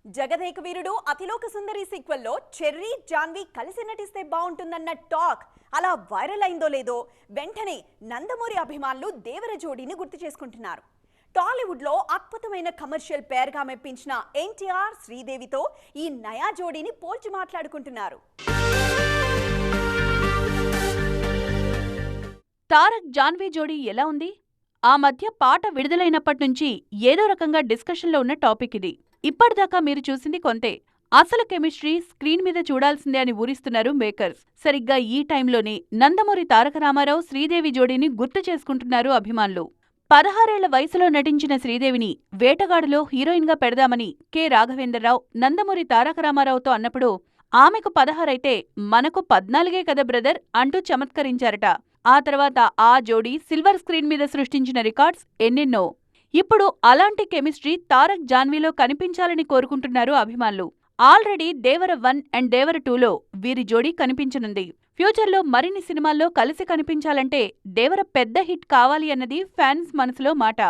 Jagadeka Veerudu Athiloka Sundari సీక్వెల్లో cherry Janhvi కలిసి నటిస్తే బాగుంటుందన్న talk అలా viral అయిందో లేదో వెంటనే నందమూరి అభిమానులు దేవర జోడీని గుర్తు చేసుకుంటున్నారు. టాలీవుడ్లో అద్భుతమైన కమర్షియల్ పేర్గా మెప్పించిన ఎన్టీఆర్ శ్రీదేవితో ఈ నయా జోడీని పోల్చి మాట్లాడుకుంటున్నారు. తారక్ జాన్వి జోడీ ఎలా ఉంది? ఆ మధ్య పాట విడుదలైనప్పటి నుంచి ఏదో రకంగా డిస్కషన్లో ఉన్న టాపిక్ ఇది. ఇప్పటిదాకా మీరు చూసింది కొంతే. అసలు కెమిస్ట్రీ స్క్రీన్ మీద చూడాల్సిందే అని ఊరిస్తున్నారు మేకర్స్. సరిగ్గా ఈ టైంలోనే నందమూరి తారక రామారావు శ్రీదేవి జోడీని గుర్తు చేసుకుంటున్నారు అభిమానులు. 16 ఏళ్ల వయసులో నటించిన శ్రీదేవిని వేటగాడులో హీరోయిన్గా పెడదామని కె రాఘవేంద్రరావు నందమూరి తారక రామారావుతో అన్నప్పుడు ఆమెకు 16 అయితే మనకు 14 కదా బ్రదర్ అంటూ చమత్కరించారట. ఆ తర్వాత ఆ జోడీ సిల్వర్ స్క్రీన్ మీద సృష్టించిన రికార్డ్స్ ఎన్నెన్నో. ఇప్పుడు అలాంటి కెమిస్ట్రీ తారక్ జాన్వీలో కనిపించాలని కోరుకుంటున్నారు అభిమానులు. ఆల్రెడీ దేవర 1 అండ్ దేవర 2లో వీరి జోడీ కనిపించనుంది. ఫ్యూచర్లో మరిన్ని సినిమాల్లో కలిసి కనిపించాలంటే దేవర పెద్ద హిట్ కావాలి అన్నది ఫ్యాన్స్ మనసులో మాట.